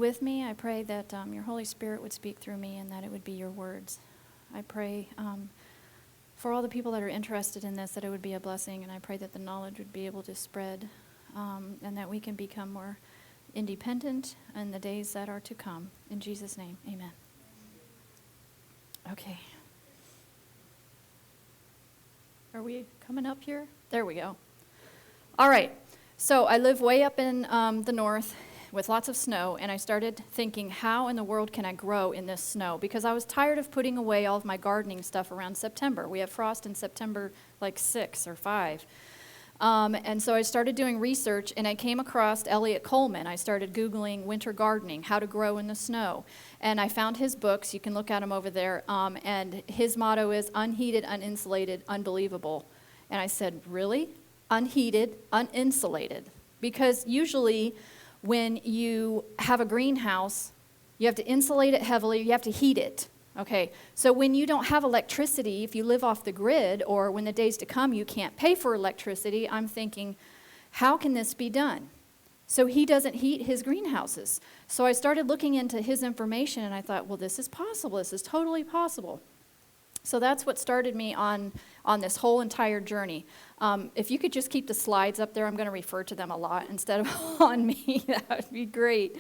with me. I pray that your Holy Spirit would speak through me and that it would be your words. I pray for all the people that are interested in this, that it would be a blessing, and I pray that the knowledge would be able to spread and that we can become more independent in the days that are to come. In Jesus' name, amen. Okay. Are we coming up here? There we go. All right. So I live way up in the north with lots of snow, and I started thinking, how in the world can I grow in this snow? Because I was tired of putting away all of my gardening stuff around September. We have frost in September like 6 or 5. And so I started doing research, and I came across Elliot Coleman. I started Googling winter gardening, how to grow in the snow. And I found his books. You can look at them over there. And his motto is unheated, uninsulated, unbelievable. And I said, really? Unheated, uninsulated? Because usually when you have a greenhouse, you have to insulate it heavily, you have to heat it. Okay, so when you don't have electricity, if you live off the grid, or when the days to come you can't pay for electricity, I'm thinking, how can this be done? So he doesn't heat his greenhouses. So I started looking into his information, and I thought, well, this is possible. This is totally possible. So that's what started me on this whole entire journey. If you could just keep the slides up there, I'm going to refer to them a lot instead of on me. That would be great.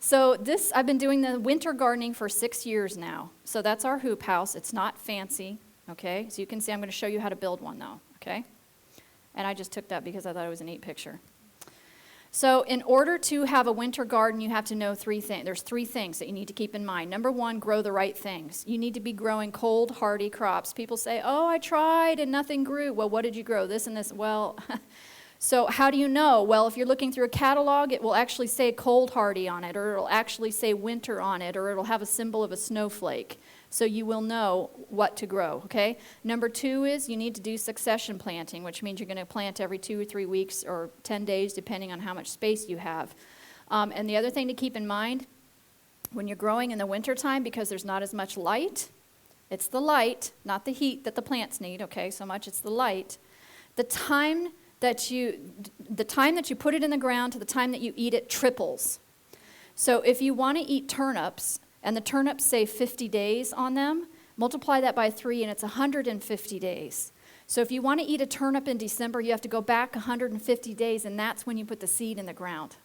So I've been doing the winter gardening for 6 years now. So that's our hoop house. It's not fancy, okay? So you can see I'm going to show you how to build one, though, okay? And I just took that because I thought it was a neat picture. So in order to have a winter garden, you have to know 3 things. There's 3 things that you need to keep in mind. Number 1, grow the right things. You need to be growing cold, hardy crops. People say, oh, I tried and nothing grew. Well, what did you grow? This and this. Well, so how do you know? Well, if you're looking through a catalog, it will actually say cold hardy on it, or it'll actually say winter on it, or it'll have a symbol of a snowflake. So you will know what to grow, okay? Number 2 is you need to do succession planting, which means you're going to plant every 2 or 3 weeks or 10 days, depending on how much space you have. And the other thing to keep in mind, when you're growing in the wintertime, because there's not as much light, it's the light, not the heat that the plants need, okay? So much it's the light. The time that you put it in the ground to the time that you eat it triples. So if you want to eat turnips, and the turnips say 50 days on them, multiply that by 3, and it's 150 days. So if you want to eat a turnip in December, you have to go back 150 days, and that's when you put the seed in the ground.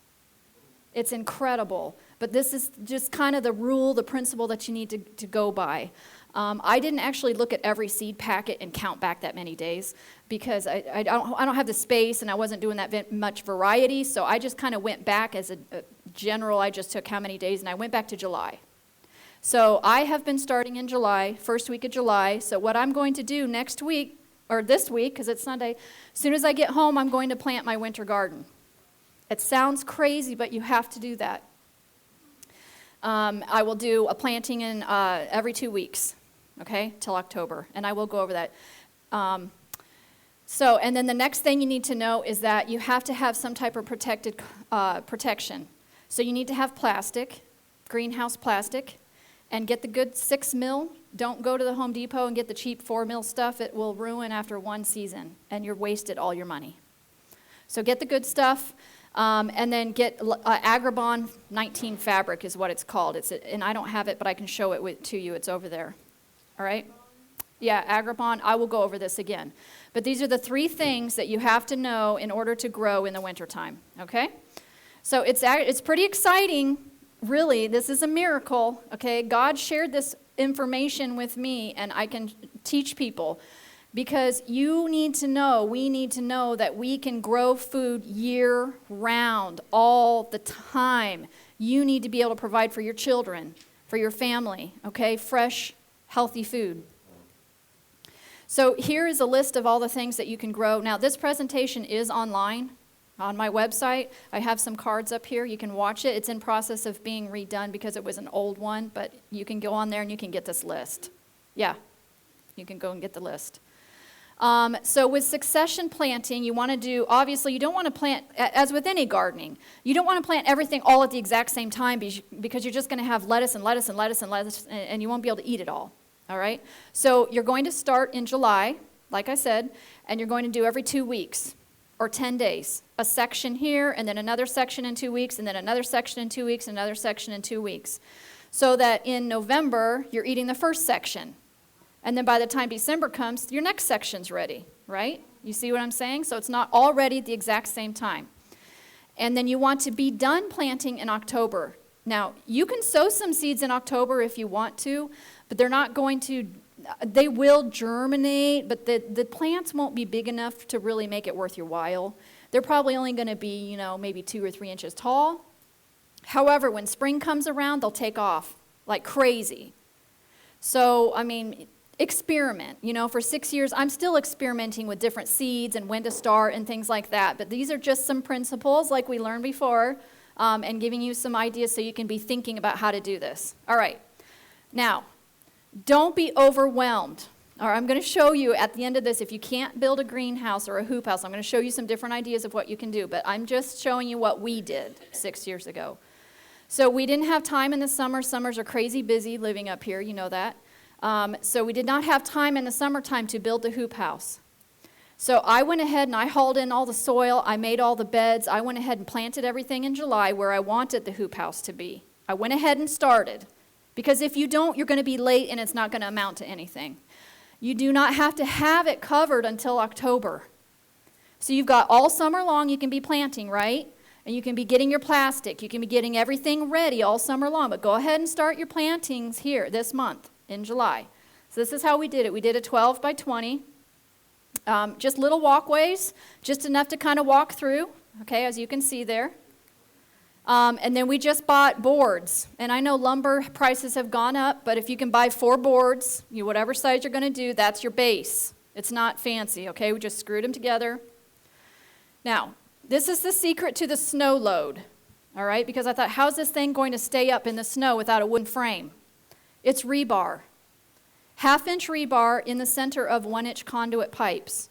It's incredible. But this is just kind of the rule, the principle that you need to go by. I didn't actually look at every seed packet and count back that many days because I don't have the space, and I wasn't doing that much variety, so I just kind of went back as a general. I just took how many days, and I went back to July. So I have been starting in July, first week of July. So what I'm going to do next week, or this week, because it's Sunday, as soon as I get home, I'm going to plant my winter garden. It sounds crazy, but you have to do that. I will do a planting in every 2 weeks, okay, till October, and I will go over that. And then the next thing you need to know is that you have to have some type of protection. So you need to have plastic, greenhouse plastic, and get the good 6 mil. Don't go to the Home Depot and get the cheap 4 mil stuff. It will ruin after 1 season, and you're wasted all your money. So get the good stuff, and then get Agribon 19 fabric is what it's called. And I don't have it, but I can show it to you. It's over there. All right? Yeah, Agribon. I will go over this again. But these are the 3 things that you have to know in order to grow in the wintertime. Okay? So it's pretty exciting. Really, this is a miracle, okay? God shared this information with me, and I can teach people because we need to know that we can grow food year-round, all the time. You need to be able to provide for your children, for your family, okay? Fresh, healthy food. So here is a list of all the things that you can grow. Now, this presentation is online. On my website, I have some cards up here. You can watch it. It's in process of being redone because it was an old one, but you can go on there and you can get this list. Yeah, you can go and get the list. So with succession planting, you want to do, obviously you don't want to plant, as with any gardening, you don't want to plant everything all at the exact same time because you're just going to have lettuce and lettuce and lettuce and lettuce, and you won't be able to eat it all right? So you're going to start in July, like I said, and you're going to do every 2 weeks. or 10 days. A section here, and then another section in 2 weeks, and then another section in 2 weeks, and another section in 2 weeks. So that in November, you're eating the first section. And then by the time December comes, your next section's ready, right? You see what I'm saying? So it's not all ready at the exact same time. And then you want to be done planting in October. Now, you can sow some seeds in October if you want to, but they're not going to, they will germinate, but the plants won't be big enough to really make it worth your while. They're probably only going to be, maybe 2 or 3 inches tall. However, when spring comes around, they'll take off like crazy. So, experiment. For 6 years, I'm still experimenting with different seeds and when to start and things like that. But these are just some principles like we learned before, and giving you some ideas so you can be thinking about how to do this. All right. Now, don't be overwhelmed. All right, I'm going to show you at the end of this, if you can't build a greenhouse or a hoop house, I'm going to show you some different ideas of what you can do. But I'm just showing you what we did 6 years ago. So we didn't have time in the summer. Summers are crazy busy living up here. You know that. So we did not have time in the summertime to build the hoop house. So I went ahead and I hauled in all the soil. I made all the beds. I went ahead and planted everything in July where I wanted the hoop house to be. I went ahead and started. Because if you don't, you're going to be late and it's not going to amount to anything. You do not have to have it covered until October. So you've got all summer long you can be planting, right? And you can be getting your plastic. You can be getting everything ready all summer long. But go ahead and start your plantings here this month in July. So this is how we did it. We did a 12 by 20. Just little walkways, just enough to kind of walk through, okay, as you can see there. And then we just bought boards. And I know lumber prices have gone up, but if you can buy 4 boards, whatever size you're going to do, that's your base. It's not fancy, okay? We just screwed them together. Now, this is the secret to the snow load, all right? Because I thought, how's this thing going to stay up in the snow without a wooden frame? It's rebar. 1/2-inch rebar in the center of 1-inch conduit pipes.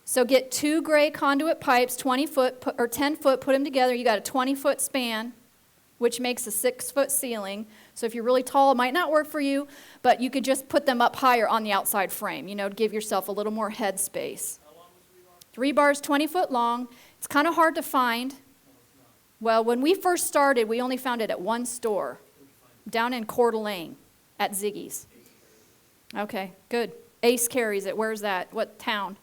So get 2 gray conduit pipes, 20 foot or 10 foot, put them together. You got a 20-foot span, which makes a 6-foot ceiling. So if you're really tall, it might not work for you, but you could just put them up higher on the outside frame, to give yourself a little more head space. How long is rebar? Rebar is 20 foot long. It's kind of hard to find. Well, when we first started, we only found it at one store, down in Coeur d'Alene at Ziggy's. Okay, good. Ace carries it. Where's that? What town?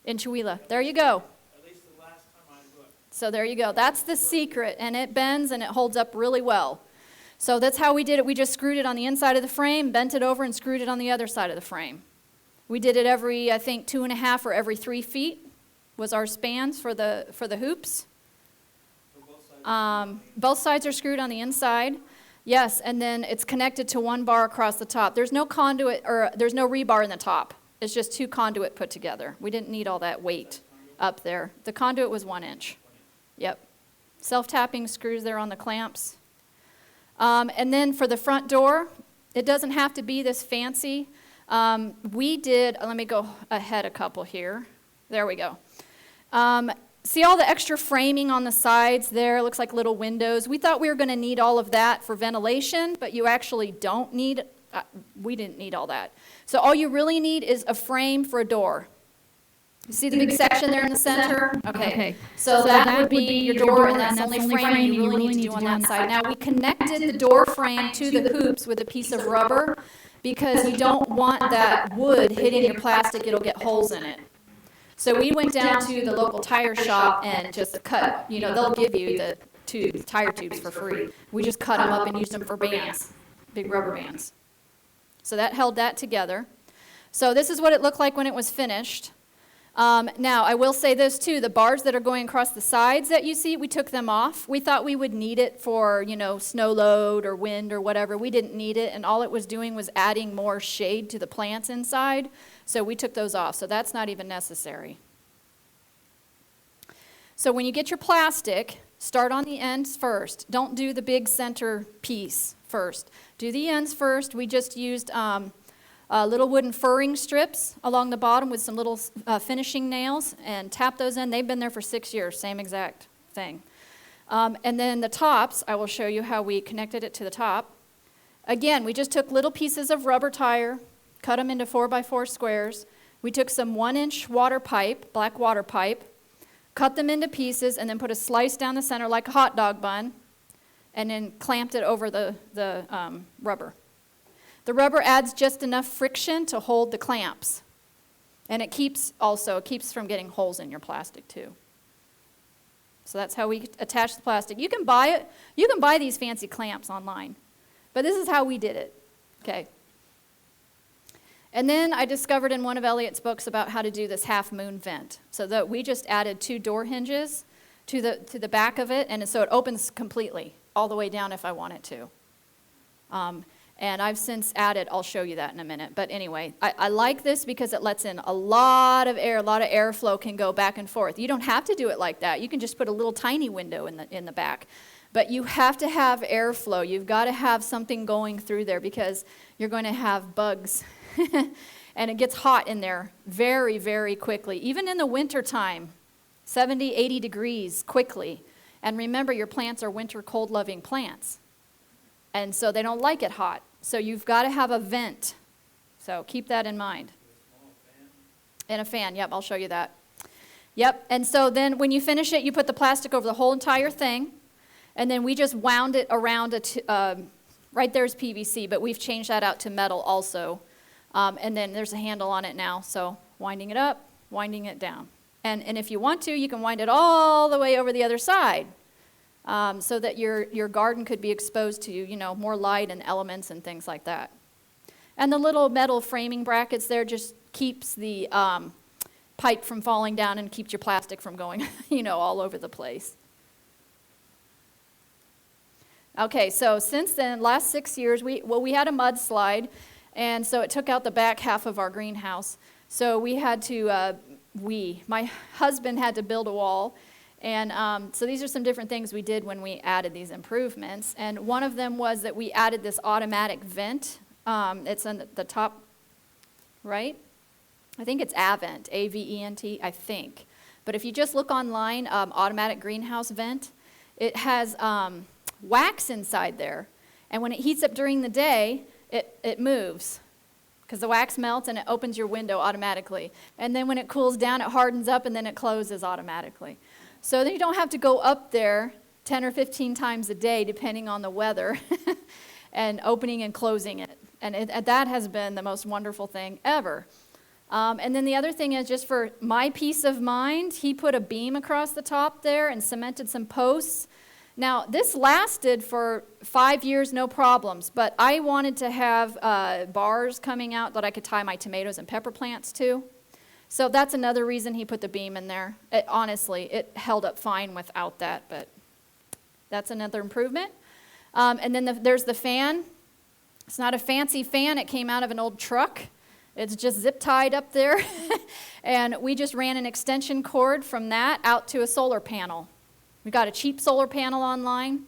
In Chihuahua. There you go. At least the last time I looked. So there you go. That's the secret, and it bends and it holds up really well. So that's how we did it. We just screwed it on the inside of the frame, bent it over, and screwed it on the other side of the frame. We did it every, I think, 2.5 or every 3 feet was our spans for the hoops. Both sides are screwed on the inside. Yes, and then it's connected to 1 bar across the top. There's no conduit, or there's no rebar in the top. It's just 2 conduit put together. We didn't need all that weight up there. The conduit was 1 inch. Yep. Self-tapping screws there on the clamps. And then for the front door, it doesn't have to be this fancy. We did, let me go ahead a couple here. There we go. See all the extra framing on the sides there? It looks like little windows. We thought we were going to need all of that for ventilation, but you actually don't need, we didn't need all that. So all you really need is a frame for a door. You see the big section there in the center? Okay. So that would be your door, and that's the only frame you really need to do on that side. Now, we connected the door frame to the hoops with a piece of rubber because you don't want that wood hitting your plastic. It'll get holes in it. So we went down to the local tire shop and just cut, they'll give you the tubes, tire tubes for free. We just cut them up and used them for bands, big rubber bands. So that held that together. So this is what it looked like when it was finished. Now, I will say this too, the bars that are going across the sides that you see, we took them off. We thought we would need it for, snow load or wind or whatever. We didn't need it, and all it was doing was adding more shade to the plants inside. So we took those off, so that's not even necessary. So when you get your plastic, start on the ends first. Don't do the big center piece first. Do the ends first. We just used little wooden furring strips along the bottom with some little finishing nails and tap those in. They've been there for 6 years, same exact thing. And then the tops, I will show you how we connected it to the top. Again, we just took little pieces of rubber tire, cut them into 4x4 squares. We took some 1-inch water pipe, black water pipe, cut them into pieces, and then put a slice down the center like a hot dog bun, and then clamped it over the rubber. The rubber adds just enough friction to hold the clamps. And it keeps from getting holes in your plastic too. So that's how we attach the plastic. You can buy these fancy clamps online. But this is how we did it. Okay. And then I discovered in one of Elliot's books about how to do this half moon vent. So that we just added 2 door hinges to the back of it, and so it opens completely all the way down if I want it to. And I've since added, I'll show you that in a minute. But anyway, I like this because it lets in a lot of air. A lot of airflow can go back and forth. You don't have to do it like that. You can just put a little tiny window in the back. But you have to have airflow. You've got to have something going through there because you're going to have bugs. And it gets hot in there very, very quickly. Even in the wintertime, 70, 80 degrees quickly. And remember, your plants are winter cold-loving plants. And so they don't like it hot. So you've got to have a vent. So keep that in mind. And a fan, yep, I'll show you that. Yep, and so then when you finish it, you put the plastic over the whole entire thing. And then we just wound it around, right there's PVC, but we've changed that out to metal also. And then there's a handle on it now, so winding it up, winding it down. And if you want to, you can wind it all the way over the other side. So that your garden could be exposed to, more light and elements and things like that. And the little metal framing brackets there just keeps the pipe from falling down and keeps your plastic from going, all over the place. Okay, so since then, last 6 years, we had a mudslide, and so it took out the back half of our greenhouse. So we had to, my husband had to build a wall. And so these are some different things we did when we added these improvements. And one of them was that we added this automatic vent. It's on the top right. I think it's Avent, A-V-E-N-T, I think. But if you just look online, automatic greenhouse vent, it has wax inside there. And when it heats up during the day, it moves. Because the wax melts and it opens your window automatically. And then when it cools down, it hardens up and then it closes automatically. So then you don't have to go up there 10 or 15 times a day, depending on the weather, and opening and closing it. And that has been the most wonderful thing ever. And then the other thing is, just for my peace of mind, he put a beam across the top there and cemented some posts. Now, this lasted for 5 years, no problems, but I wanted to have bars coming out that I could tie my tomatoes and pepper plants to. So that's another reason he put the beam in there. Honestly, it held up fine without that, but that's another improvement. And then there's the fan. It's not a fancy fan. It came out of an old truck. It's just zip tied up there. And we just ran an extension cord from that out to a solar panel. We got a cheap solar panel online.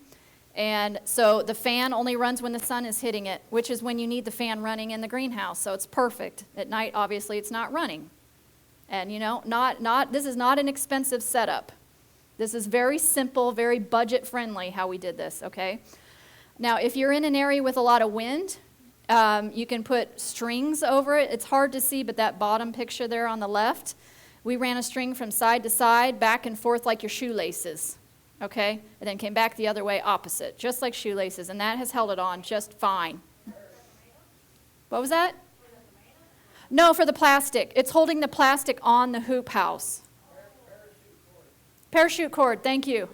And so the fan only runs when the sun is hitting it, which is when you need the fan running in the greenhouse. So it's perfect. At night, obviously, it's not running. And this is not an expensive setup. This is very simple, very budget friendly how we did this, okay? Now, if you're in an area with a lot of wind, you can put strings over it. It's hard to see, but that bottom picture there on the left, we ran a string from side to side, back and forth like your shoelaces, okay? And then came back the other way opposite, just like shoelaces, and that has held it on just fine. What was that? No, for the plastic. It's holding the plastic on the hoop house. Parachute cord, thank you.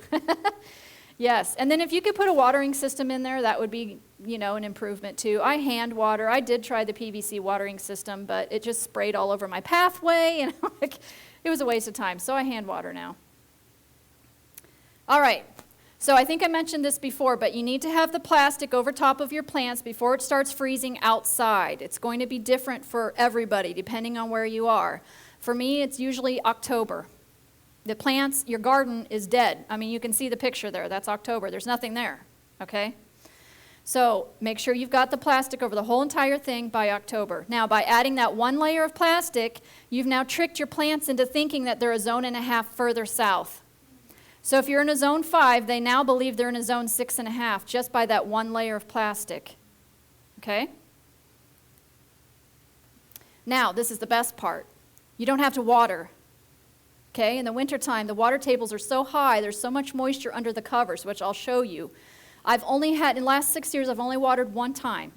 Yes, and then if you could put a watering system in there, that would be, an improvement too. I hand water. I did try the PVC watering system, but it just sprayed all over my pathway, and it was a waste of time. So I hand water now. All right. So I think I mentioned this before, but you need to have the plastic over top of your plants before it starts freezing outside. It's going to be different for everybody, depending on where you are. For me, it's usually October. The plants, your garden is dead. I mean, you can see the picture there. That's October. There's nothing there, okay? So make sure you've got the plastic over the whole entire thing by October. Now, by adding that one layer of plastic, you've now tricked your plants into thinking that they're a zone and a half further south. So if you're in a zone 5, they now believe they're in a zone 6.5 just by that one layer of plastic. Okay? Now, this is the best part. You don't have to water. Okay, in the wintertime, the water tables are so high, there's so much moisture under the covers, which I'll show you. In the last 6 years, I've only watered one time.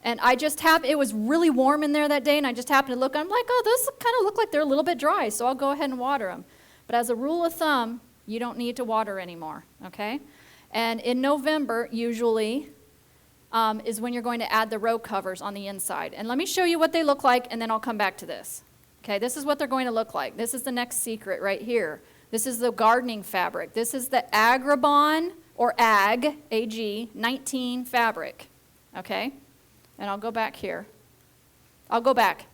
And it was really warm in there that day, and I just happened to look, I'm like, oh, those kind of look like they're a little bit dry, so I'll go ahead and water them. But as a rule of thumb, you don't need to water anymore, okay? And in November, usually, is when you're going to add the row covers on the inside. And let me show you what they look like, and then I'll come back to this. Okay, this is what they're going to look like. This is the next secret right here. This is the gardening fabric. This is the Agrabon, or AG, A-G, 19 fabric. Okay? And I'll go back here. I'll go back.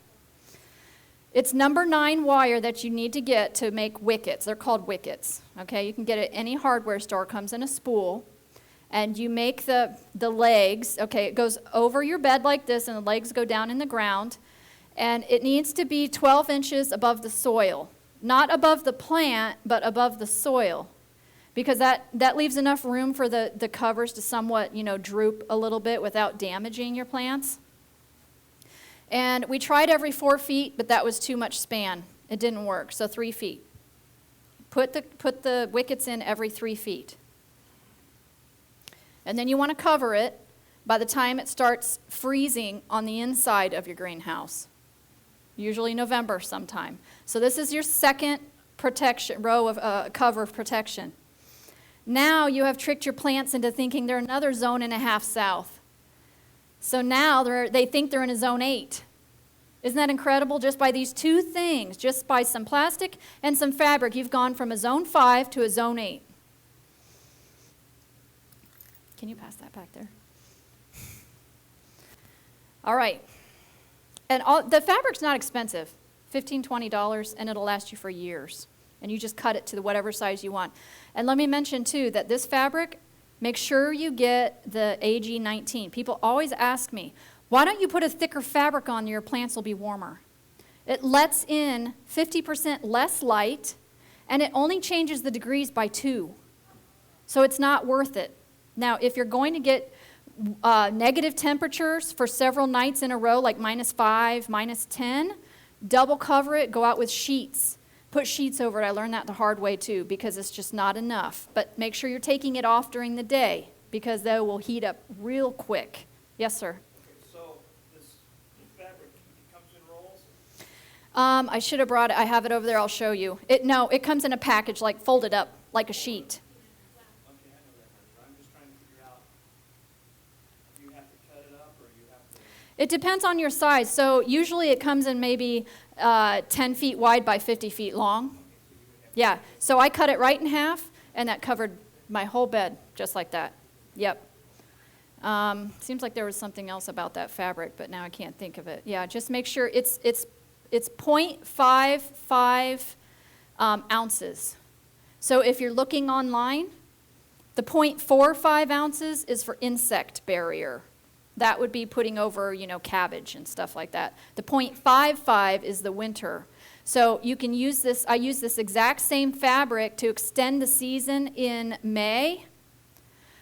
It's number 9 wire that you need to get to make wickets. They're called wickets. Okay, you can get it at any hardware store. It comes in a spool. And you make the legs. Okay, it goes over your bed like this, and the legs go down in the ground. And it needs to be 12 inches above the soil. Not above the plant, but above the soil. Because that leaves enough room for the covers to somewhat, droop a little bit without damaging your plants. And we tried every 4 feet, but that was too much span. It didn't work, so 3 feet. Put the wickets in every 3 feet. And then you want to cover it by the time it starts freezing on the inside of your greenhouse. Usually November sometime. So this is your second row of cover of protection. Now you have tricked your plants into thinking they're another 1.5 zones south. So now they think they're in a zone 8. Isn't that incredible? Just by these 2 things, just by some plastic and some fabric, you've gone from a zone 5 to a zone 8. Can you pass that back there? All right. And the fabric's not expensive, $15, $20, and it'll last you for years. And you just cut it to whatever size you want. And let me mention, too, that this fabric, make sure you get the AG19. People always ask me, why don't you put a thicker fabric on, your plants will be warmer? It lets in 50% less light, and it only changes the degrees by 2. So it's not worth it. Now, if you're going to get negative temperatures for several nights in a row, like -5, -10, double cover it, go out with sheets. Put sheets over it. I learned that the hard way too, because it's just not enough. But make sure you're taking it off during the day, because they will heat up real quick. Yes, sir? Okay, so this fabric comes in rolls? I should have brought it. I have it over there. I'll show you. It comes in a package, like folded up, like a sheet. Okay, I know that, but I'm just trying to figure out, do you have to cut it up, or you have to? It depends on your size. So usually it comes in maybe 10 feet wide by 50 feet long. Yeah, so I cut it right in half, and that covered my whole bed, just like that. Yep. Seems like there was something else about that fabric, but now I can't think of it. Yeah, just make sure it's 0.55 ounces. So if you're looking online, the 0.45 ounces is for insect barrier. That would be putting over, cabbage and stuff like that. The 0.55 is the winter. So you can use this. I use this exact same fabric to extend the season in May.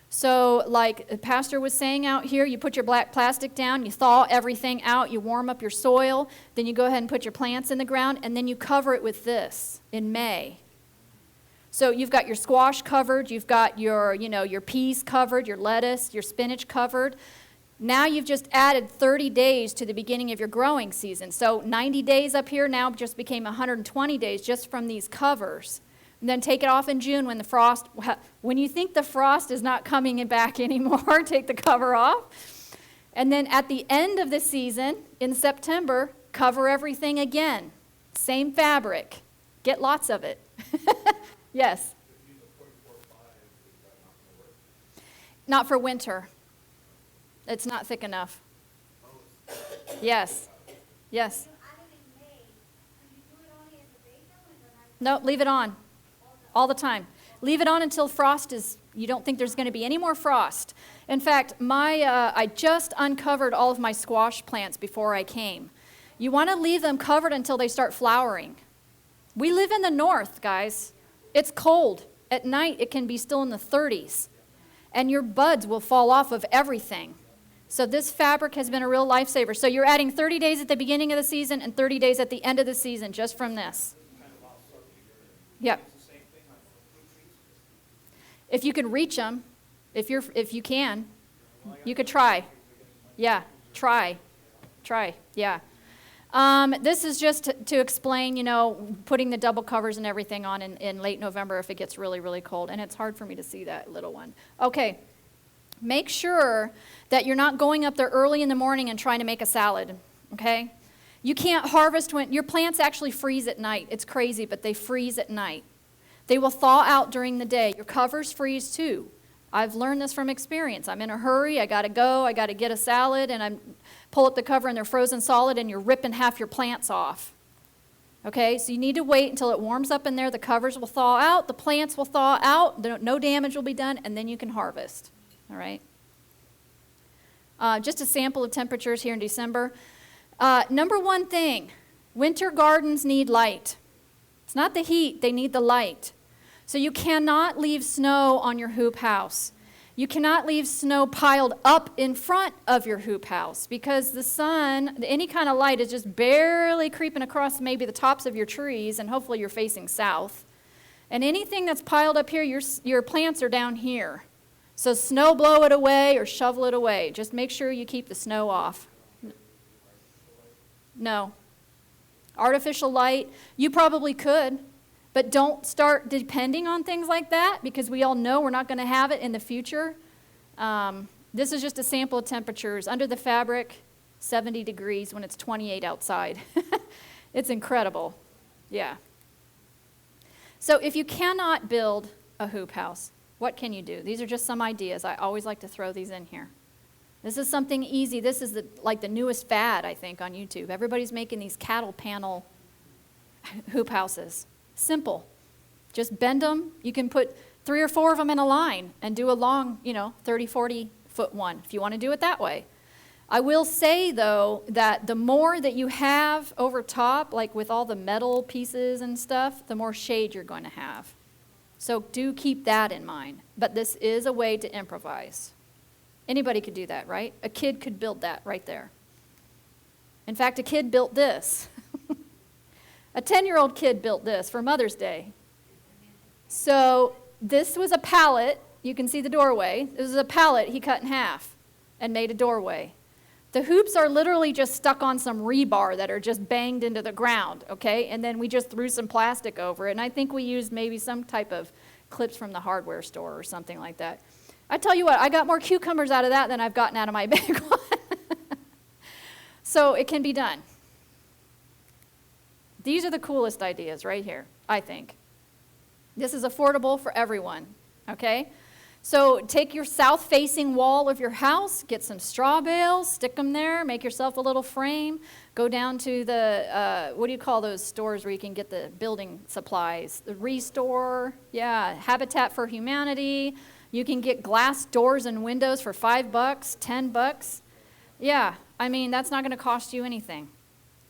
So like the pastor was saying out here, you put your black plastic down, you thaw everything out, you warm up your soil, then you go ahead and put your plants in the ground, and then you cover it with this in May. So you've got your squash covered, you've got your peas covered, your lettuce, your spinach covered. Now you've just added 30 days to the beginning of your growing season. So 90 days up here now just became 120 days just from these covers. And then take it off in June when you think the frost is not coming back anymore, take the cover off. And then at the end of the season, in September, cover everything again. Same fabric. Get lots of it. Yes? Not for winter. It's not thick enough. Yes. Yes. No, leave it on. All the time. Leave it on until you don't think there's going to be any more frost. In fact, I just uncovered all of my squash plants before I came. You want to leave them covered until they start flowering. We live in the north, guys. It's cold. At night, it can be still in the 30s. And your buds will fall off of everything. So this fabric has been a real lifesaver. So you're adding 30 days at the beginning of the season and 30 days at the end of the season just from this. Yep. It's the same thing on fruit trees. If you can reach them, if you can, you could try. Yeah, try, yeah. This is just to explain, putting the double covers and everything on in late November if it gets really, really cold. And it's hard for me to see that little one. Okay, make sure that you're not going up there early in the morning and trying to make a salad, okay? You can't harvest when your plants actually freeze at night. It's crazy, but they freeze at night. They will thaw out during the day. Your covers freeze too. I've learned this from experience. I'm in a hurry, I gotta go, I gotta get a salad, and I pull up the cover and they're frozen solid and you're ripping half your plants off. Okay, so you need to wait until it warms up in there, the covers will thaw out, the plants will thaw out, no damage will be done, and then you can harvest. All right? Just a sample of temperatures here in December. Number one thing, winter gardens need light. It's not the heat, they need the light. So you cannot leave snow on your hoop house. You cannot leave snow piled up in front of your hoop house because the sun, any kind of light is just barely creeping across maybe the tops of your trees, and hopefully you're facing south. And anything that's piled up here, your plants are down here. So snow blow it away or shovel it away. Just make sure you keep the snow off. No. Artificial light, you probably could. But don't start depending on things like that because we all know we're not going to have it in the future. This is just a sample of temperatures. Under the fabric, 70 degrees when it's 28 outside. It's incredible. Yeah. So if you cannot build a hoop house, what can you do? These are just some ideas. I always like to throw these in here. This is something easy. This is like the newest fad, I think, on YouTube. Everybody's making these cattle panel hoop houses. Simple. Just bend them. You can put 3 or 4 of them in a line and do a long, 30, 40 foot one if you want to do it that way. I will say, though, that the more that you have over top, like with all the metal pieces and stuff, the more shade you're going to have. So do keep that in mind. But this is a way to improvise. Anybody could do that, right? A kid could build that right there. In fact, a kid built this. A 10-year-old kid built this for Mother's Day. So this was a pallet. You can see the doorway. This is a pallet he cut in half and made a doorway. The hoops are literally just stuck on some rebar that are just banged into the ground, okay? And then we just threw some plastic over it. And I think we used maybe some type of clips from the hardware store or something like that. I tell you what, I got more cucumbers out of that than I've gotten out of my big one. So it can be done. These are the coolest ideas right here, I think. This is affordable for everyone, okay? So take your south-facing wall of your house, get some straw bales, stick them there, make yourself a little frame, go down to the, what do you call those stores where you can get the building supplies? The Restore, yeah, Habitat for Humanity. You can get glass doors and windows for $5, $10. Yeah, I mean, that's not going to cost you anything.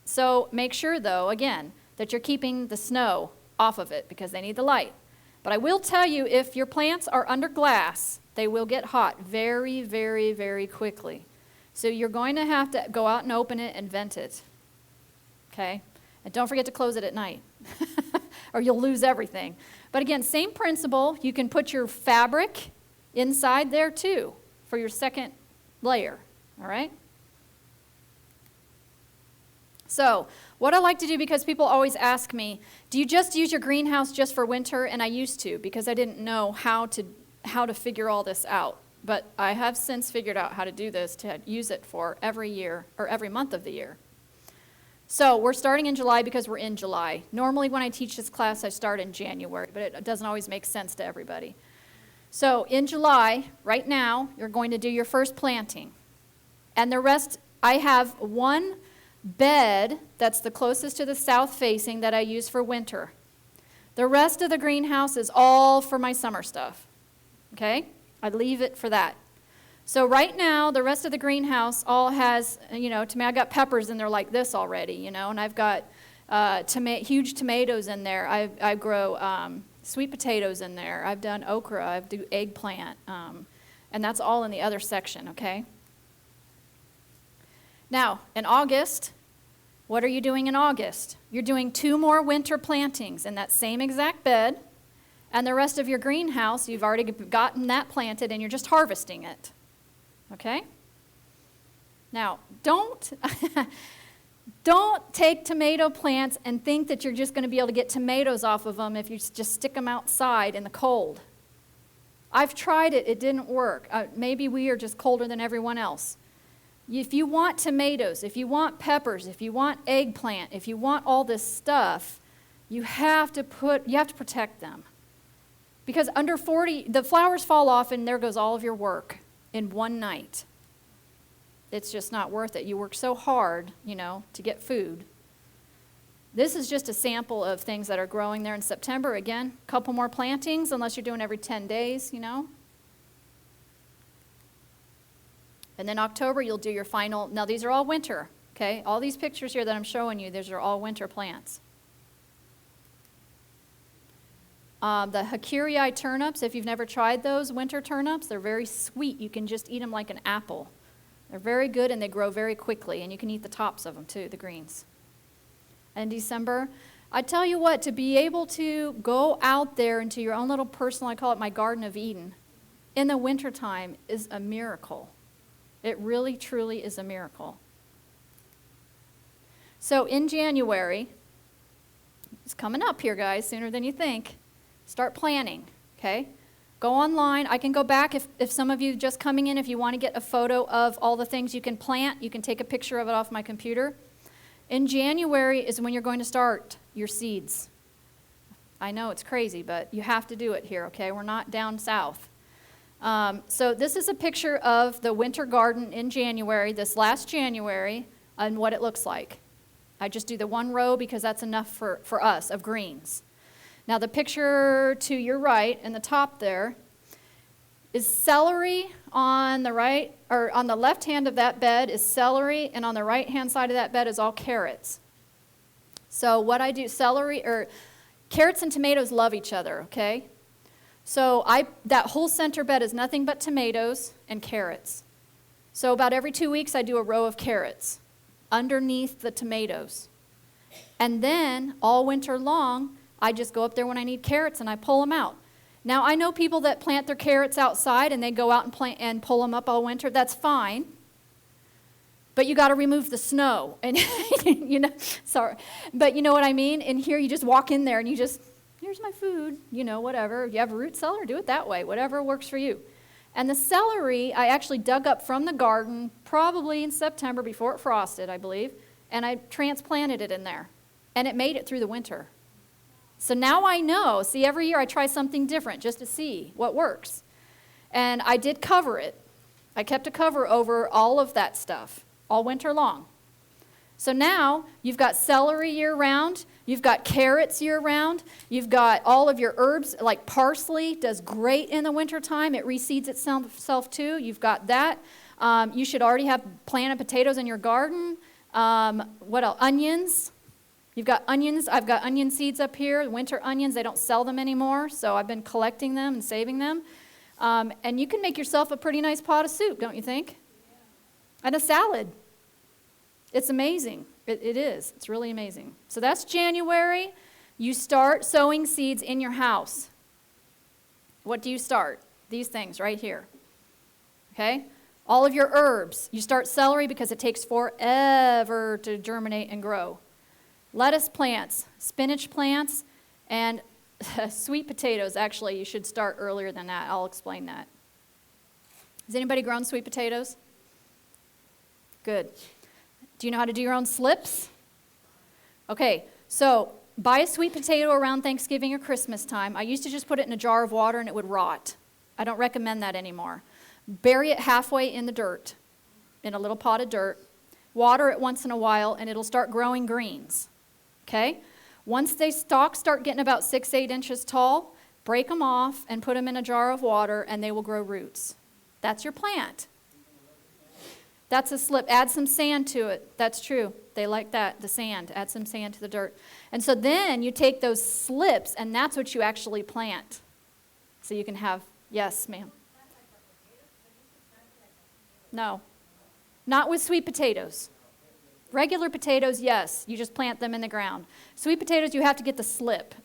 So make sure, though, again, that you're keeping the snow off of it because they need the light. But I will tell you, if your plants are under glass, they will get hot very, very, very quickly. So you're going to have to go out and open it and vent it. Okay? And don't forget to close it at night or you'll lose everything. But again, same principle. You can put your fabric inside there, too, for your second layer. All right? So what I like to do, because people always ask me, do you just use your greenhouse just for winter? And I used to, because I didn't know how to figure all this out. But I have since figured out how to do this to use it for every year or every month of the year. So we're starting in July because we're in July. Normally when I teach this class, I start in January, but it doesn't always make sense to everybody. So in July, right now, you're going to do your first planting. And the rest, I have one bed that's the closest to the south facing that I use for winter. The rest of the greenhouse is all for my summer stuff. Okay? I leave it for that. So right now, the rest of the greenhouse all has, to me, I got peppers in there like this already, and I've got huge tomatoes in there. I grow sweet potatoes in there. I've done okra. I do eggplant. And that's all in the other section, okay? Now, in August, What are you doing in August? You're doing 2 more winter plantings in that same exact bed, and the rest of your greenhouse, you've already gotten that planted and you're just harvesting it. Okay? Now, don't take tomato plants and think that you're just going to be able to get tomatoes off of them if you just stick them outside in the cold. I've tried it. It didn't work. Maybe we are just colder than everyone else. If you want tomatoes, if you want peppers, if you want eggplant, if you want all this stuff, you have to protect them. Because under 40, the flowers fall off and there goes all of your work in one night. It's just not worth it. You work so hard, to get food. This is just a sample of things that are growing there in September. Again, a couple more plantings, unless you're doing every 10 days, And then October, you'll do your final. Now, these are all winter, okay? All these pictures here that I'm showing you, these are all winter plants. The Hakirii turnips, if you've never tried those winter turnips, they're very sweet. You can just eat them like an apple. They're very good and they grow very quickly, and you can eat the tops of them too, the greens. And December, I tell you what, to be able to go out there into your own little personal, I call it my Garden of Eden, in the wintertime is a miracle. It really, truly is a miracle. So in January, it's coming up here, guys, sooner than you think. Start planning, okay? Go online. I can go back if some of you just coming in, if you want to get a photo of all the things you can plant, you can take a picture of it off my computer. In January is when you're going to start your seeds. I know it's crazy, but you have to do it here, okay? We're not down south. So this is a picture of the winter garden in January, this last January, and what it looks like. I just do the 1 row because that's enough for us of greens. Now the picture to your right in the top there is celery on the right, or on the left hand of that bed is celery, and on the right hand side of that bed is all carrots. So what I do, carrots and tomatoes love each other, okay? So that whole center bed is nothing but tomatoes and carrots. So about every 2 weeks I do a row of carrots underneath the tomatoes. And then all winter long, I just go up there when I need carrots and I pull them out. Now, I know people that plant their carrots outside and they go out and plant and pull them up all winter. That's fine. But you got to remove the snow. And sorry. But you know what I mean? In here, you just walk in there and you just, here's my food, whatever. If you have a root cellar, do it that way, whatever works for you. And the celery, I actually dug up from the garden probably in September before it frosted, I believe, and I transplanted it in there. And it made it through the winter. So now I know. See, every year I try something different just to see what works. And I did cover it. I kept a cover over all of that stuff all winter long. So now you've got celery year-round. You've got carrots year-round. You've got all of your herbs, like parsley does great in the wintertime. It reseeds itself too. You've got that. You should already have planted potatoes in your garden. What else? Onions. You've got onions. I've got onion seeds up here, winter onions. They don't sell them anymore, so I've been collecting them and saving them. And you can make yourself a pretty nice pot of soup, don't you think? Yeah. And a salad. It's amazing. It is. It's really amazing. So that's January. You start sowing seeds in your house. What do you start? These things right here. Okay? All of your herbs. You start celery because it takes forever to germinate and grow. Lettuce plants, spinach plants, and sweet potatoes. Actually, you should start earlier than that. I'll explain that. Has anybody grown sweet potatoes? Good. Do you know how to do your own slips? Okay, so buy a sweet potato around Thanksgiving or Christmas time. I used to just put it in a jar of water and it would rot. I don't recommend that anymore. Bury it halfway in the dirt, in a little pot of dirt. Water it once in a while and it'll start growing greens. Okay? Once they stalks start getting about 6-8 inches tall, break them off and put them in a jar of water and they will grow roots. That's your plant. That's a slip. Add some sand to it. That's true. They like that, the sand. Add some sand to the dirt. And so then you take those slips and that's what you actually plant. So you can have, yes, ma'am. No. Not with sweet potatoes. Regular potatoes, yes, you just plant them in the ground. Sweet potatoes, you have to get the slip.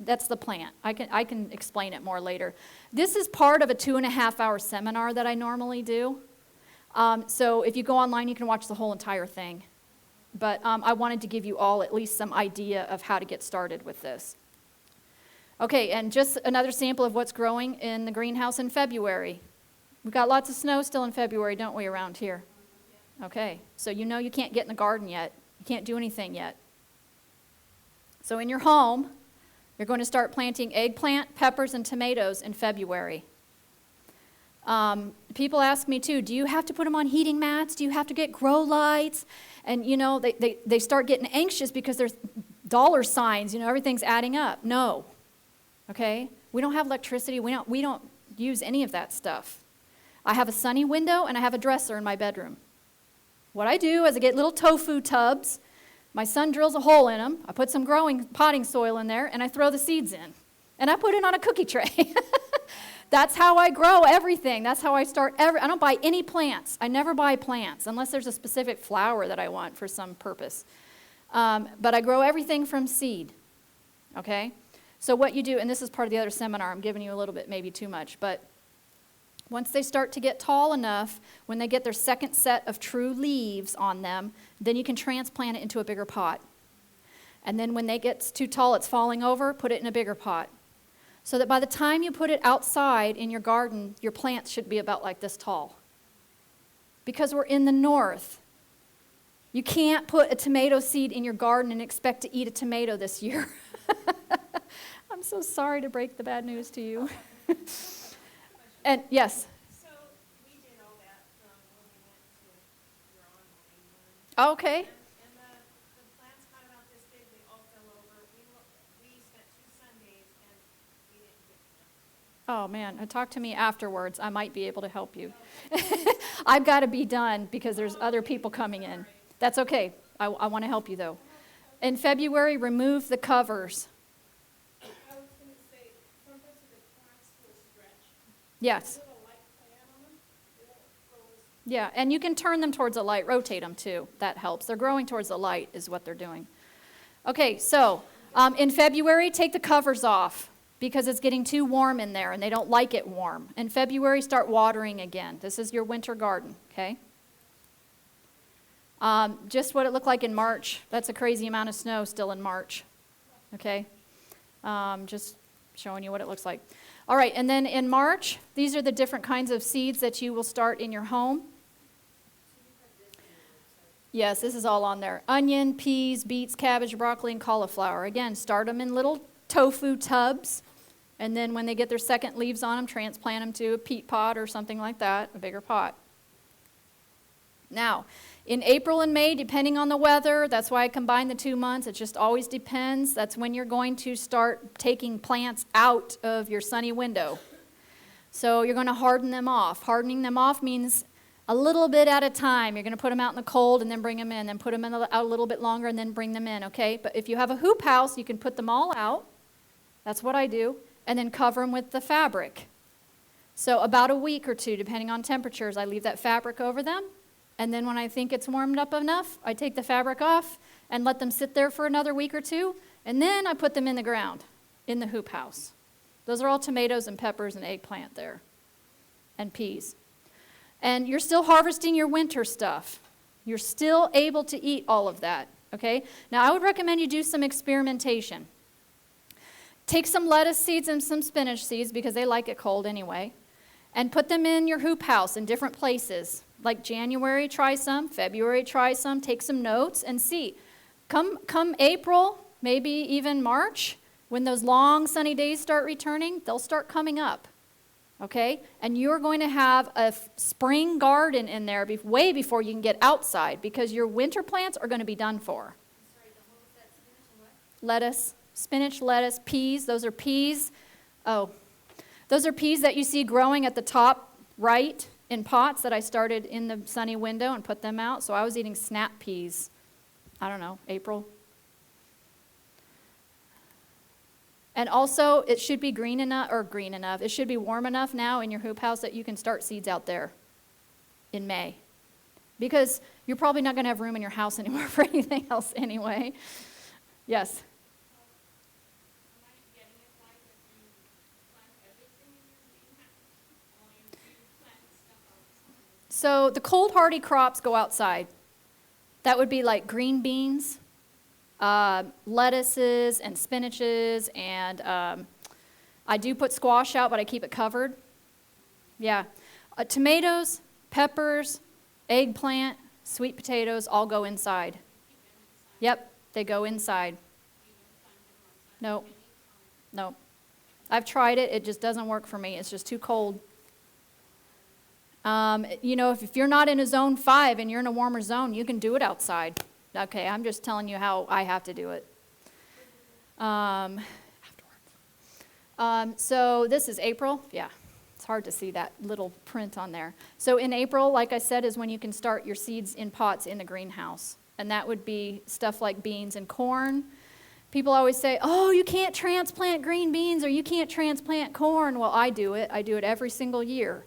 That's the plant. I can explain it more later. This is part of a 2.5-hour seminar that I normally do. So if you go online, you can watch the whole entire thing. But I wanted to give you all at least some idea of how to get started with this. Okay, and just another sample of what's growing in the greenhouse in February. We've got lots of snow still in February, don't we, around here? Okay, so you know you can't get in the garden yet. You can't do anything yet. So in your home, you're going to start planting eggplant, peppers, and tomatoes in February. People ask me too, do you have to put them on heating mats? Do you have to get grow lights? And you know, they start getting anxious because there's dollar signs, you know, everything's adding up. No, okay? We don't have electricity. We don't use any of that stuff. I have a sunny window and I have a dresser in my bedroom. What I do is I get little tofu tubs. My son drills a hole in them. I put some potting soil in there, and I throw the seeds in. And I put it on a cookie tray. That's how I grow everything. That's how I start I don't buy any plants. I never buy plants unless there's a specific flower that I want for some purpose. But I grow everything from seed, okay? So what you do, and this is part of the other seminar, I'm giving you a little bit, maybe too much, but once they start to get tall enough, when they get their second set of true leaves on them, then you can transplant it into a bigger pot. And then when they get too tall, it's falling over, put it in a bigger pot. So that by the time you put it outside in your garden, your plants should be about like this tall. Because we're in the north. You can't put a tomato seed in your garden and expect to eat a tomato this year. I'm so sorry to break the bad news to you. And yes. So we did all that when we went to your online one. Okay. And the plants got about this big, they all fell over. We spent 2 Sundays and we didn't get them. Oh man, talk to me afterwards. I might be able to help you. I've got to be done because there's other people coming in. That's okay. I want to help you though. In February, remove the covers. I was going to say, sometimes the plants will stretch. Yes. Put a light plant on them, it won't froze. Yeah, and you can turn them towards the light, rotate them too. That helps. They're growing towards the light is what they're doing. Okay, so in February, take the covers off because it's getting too warm in there and they don't like it warm. In February, start watering again. This is your winter garden, okay? Just what it looked like in March. That's a crazy amount of snow still in March, okay? Just showing you what it looks like. All right, and then in March, these are the different kinds of seeds that you will start in your home. Yes, this is all on there. Onion, peas, beets, cabbage, broccoli, and cauliflower. Again, start them in little tofu tubs, and then when they get their second leaves on them, transplant them to a peat pot or something like that, a bigger pot. Now, in April and May, depending on the weather, that's why I combine the 2 months. It just always depends. That's when you're going to start taking plants out of your sunny window. So you're going to harden them off. Hardening them off means a little bit at a time. You're going to put them out in the cold and then bring them in, then put them out a little bit longer and then bring them in, okay? But if you have a hoop house, you can put them all out. That's what I do. And then cover them with the fabric. So about a week or 2, depending on temperatures, I leave that fabric over them. And then when I think it's warmed up enough, I take the fabric off and let them sit there for another week or 2. And then I put them in the ground, in the hoop house. Those are all tomatoes and peppers and eggplant there, and peas. And you're still harvesting your winter stuff. You're still able to eat all of that, okay? Now, I would recommend you do some experimentation. Take some lettuce seeds and some spinach seeds, because they like it cold anyway, and put them in your hoop house in different places. Like January, try some. February, try some. Take some notes and see. Come April, maybe even March, when those long sunny days start returning, they'll start coming up, okay? And you're going to have a spring garden in there way before you can get outside, because your winter plants are going to be done for. Sorry, what was that, spinach and what? Lettuce, spinach, lettuce, peas. Those are peas. Oh, those are peas that you see growing at the top right in pots that I started in the sunny window and put them out. So I was eating snap peas, I don't know, April. And also, it should be green enough. It should be warm enough now in your hoop house that you can start seeds out there in May. Because You're probably not going to have room in your house anymore for anything else anyway. Yes? Am I getting it right that you plant everything in your greenhouse? Or you plant stuff outside? So the cold hardy crops go outside. That would be like green beans, lettuces and spinaches, and I do put squash out, but I keep it covered. Yeah. Tomatoes, peppers, eggplant, sweet potatoes all go inside. Yep, they go inside. No. No. I've tried it. It just doesn't work for me. It's just too cold. If you're not in a zone 5 and you're in a warmer zone, you can do it outside. Okay, I'm just telling you how I have to do it. So this is April. Yeah, it's hard to see that little print on there. So in April, like I said, is when you can start your seeds in pots in the greenhouse. And that would be stuff like beans and corn. People always say, oh, you can't transplant green beans or you can't transplant corn. Well, I do it. I do it every single year.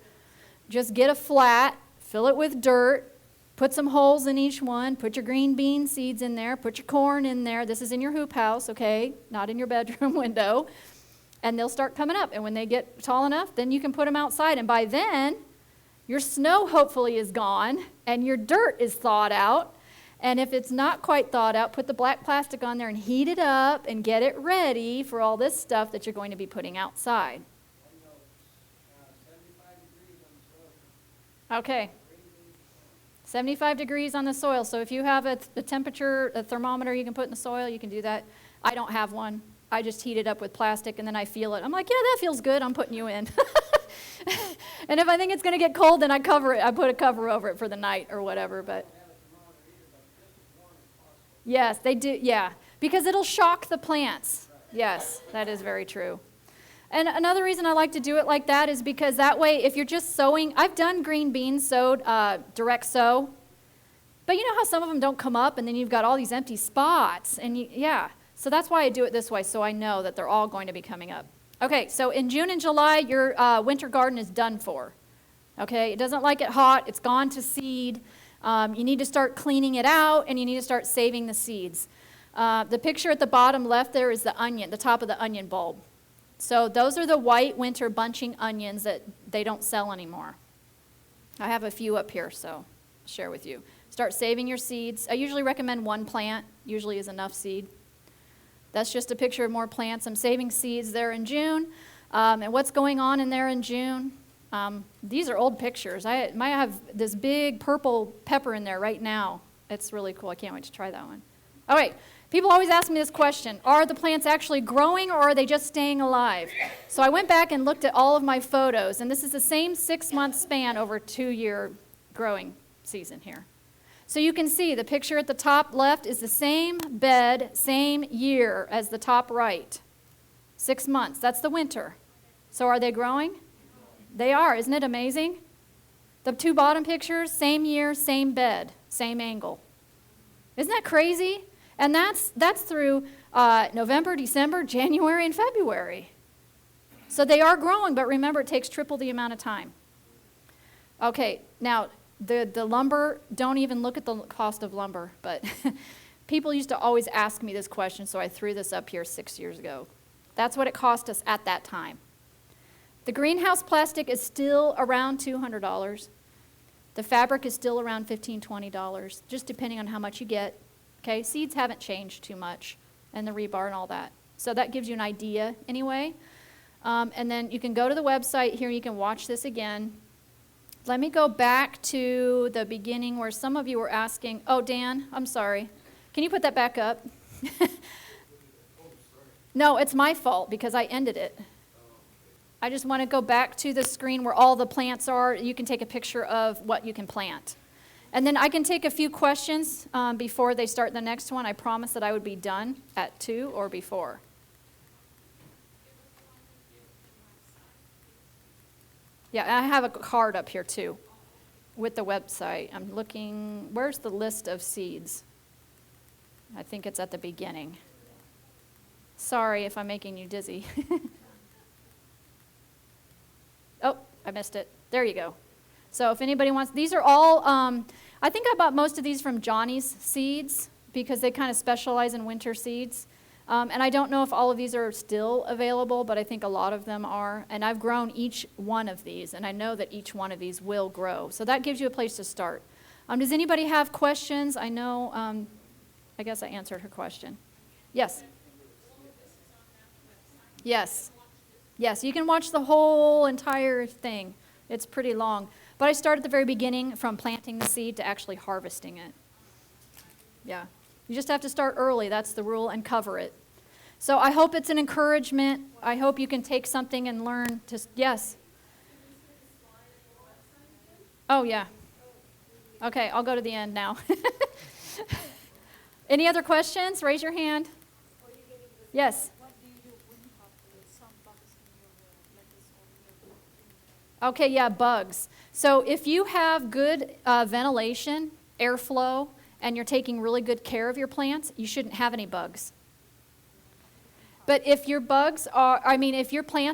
Just get a flat, fill it with dirt, put some holes in each one, put your green bean seeds in there, put your corn in there. This is in your hoop house, okay? Not in your bedroom window. And they'll start coming up. And when they get tall enough, then you can put them outside. And by then, your snow hopefully is gone and your dirt is thawed out. And if it's not quite thawed out, put the black plastic on there and heat it up and get it ready for all this stuff that you're going to be putting outside. 75 degrees on the soil. Okay. 75 degrees on the soil. So if you have a temperature, a thermometer you can put in the soil, you can do that. I don't have one. I just heat it up with plastic and then I feel it. I'm like, yeah, that feels good. I'm putting you in. And if I think it's going to get cold, then I cover it. I put a cover over it for the night or whatever. But yes, they do. Yeah, because it'll shock the plants. Yes, that is very true. And another reason I like to do it like that is because that way, if you're just sowing, I've done green beans sowed direct sow, but you know how some of them don't come up and then you've got all these empty spots. And yeah, so that's why I do it this way, so I know that they're all going to be coming up. Okay, so in June and July, your winter garden is done for. Okay, it doesn't like it hot, it's gone to seed. You need to start cleaning it out and you need to start saving the seeds. The picture at the bottom left there is the onion, the top of the onion bulb. So those are the white winter bunching onions that they don't sell anymore. I have a few up here, so I'll share with you. Start saving your seeds. I usually recommend one plant, usually is enough seed. That's just a picture of more plants. I'm saving seeds there in June. And what's going on in there in June? These are old pictures. I might have this big purple pepper in there right now. It's really cool. I can't wait to try that one. All right. People always ask me this question, are the plants actually growing or are they just staying alive? So I went back and looked at all of my photos, and this is the same 6-month span over a 2-year growing season here. So you can see the picture at the top left is the same bed, same year as the top right. 6 months, that's the winter. So are they growing? They are, isn't it amazing? The 2 bottom pictures, same year, same bed, same angle. Isn't that crazy? And that's through November, December, January, and February. So they are growing, but remember, it takes triple the amount of time. Okay, now, the lumber, don't even look at the cost of lumber, but people used to always ask me this question, so I threw this up here 6 years ago. That's what it cost us at that time. The greenhouse plastic is still around $200. The fabric is still around $15, $20, just depending on how much you get. Okay, seeds haven't changed too much, and the rebar and all that. So that gives you an idea anyway. And then you can go to the website here, you can watch this again. Let me go back to the beginning where some of you were asking, oh, Dan, I'm sorry. Can you put that back up? No, it's my fault because I ended it. I just want to go back to the screen where all the plants are. You can take a picture of what you can plant. And then I can take a few questions before they start the next one. I promised that I would be done at 2 or before. Yeah, I have a card up here too with the website. I'm looking, where's the list of seeds? I think it's at the beginning. Sorry if I'm making you dizzy. Oh, I missed it. There you go. So if anybody wants, these are all, I I think I bought most of these from Johnny's Seeds because they kind of specialize in winter seeds. And I don't know if all of these are still available, but I think a lot of them are. And I've grown each one of these, and I know that each one of these will grow. So that gives you a place to start. Does anybody have questions? I know, I guess I answered her question. Yes? Yes. Yes, you can watch the whole entire thing. It's pretty long. But I start at the very beginning from planting the seed to actually harvesting it. Yeah. You just have to start early. That's the rule, and cover it. So I hope it's an encouragement. I hope you can take something and learn to, yes. Oh, yeah. Okay, I'll go to the end now. Any other questions? Raise your hand. Yes. Okay, yeah, bugs. So if you have good ventilation, airflow, and you're taking really good care of your plants, you shouldn't have any bugs. But if your plants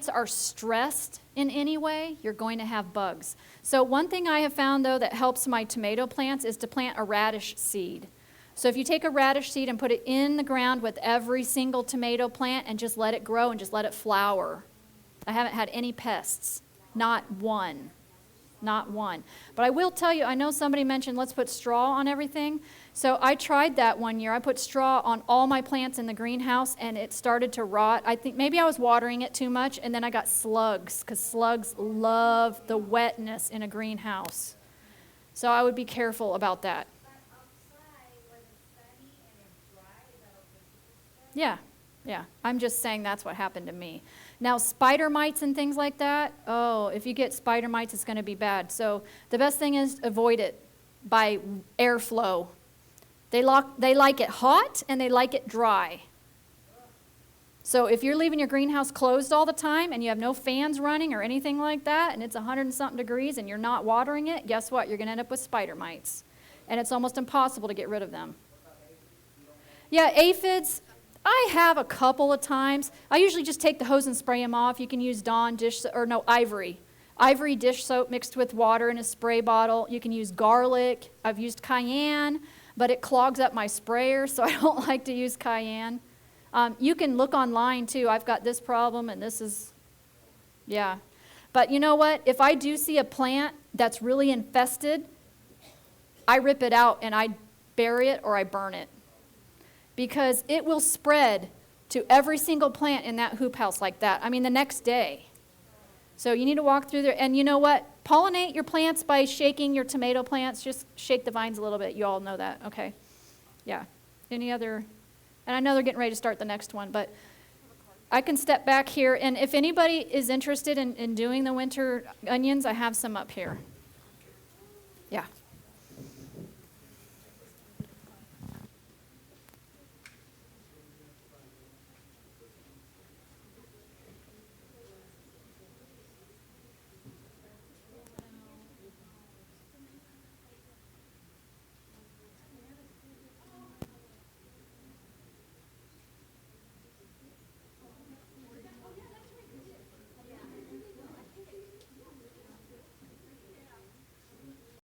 are stressed in any way, you're going to have bugs. So one thing I have found, though, that helps my tomato plants is to plant a radish seed. So if you take a radish seed and put it in the ground with every single tomato plant and just let it grow and just let it flower. I haven't had any pests. Not one. Not one. But I will tell you, I know somebody mentioned let's put straw on everything. So I tried that one year. I put straw on all my plants in the greenhouse, and it started to rot. I think maybe I was watering it too much, and then I got slugs, because slugs love the wetness in a greenhouse. So I would be careful about that. Yeah, yeah. I'm just saying that's what happened to me. Now, spider mites and things like that, oh, if you get spider mites, it's going to be bad. So the best thing is avoid it by airflow. They like it hot, and they like it dry. So if you're leaving your greenhouse closed all the time, and you have no fans running or anything like that, and it's 100 and something degrees, and you're not watering it, guess what? You're going to end up with spider mites. And it's almost impossible to get rid of them. Yeah, aphids. I have a couple of times. I usually just take the hose and spray them off. You can use Ivory. Ivory dish soap mixed with water in a spray bottle. You can use garlic. I've used cayenne, but it clogs up my sprayer, so I don't like to use cayenne. You can look online, too. I've got this problem, and this is, yeah. But you know what? If I do see a plant that's really infested, I rip it out, and I bury it or I burn it. Because it will spread to every single plant in that hoop house like that. I mean, the next day. So you need to walk through there. And you know what? Pollinate your plants by shaking your tomato plants. Just shake the vines a little bit. You all know that. Okay. Yeah. Any other? And I know they're getting ready to start the next one, but I can step back here. And if anybody is interested in doing the winter onions, I have some up here.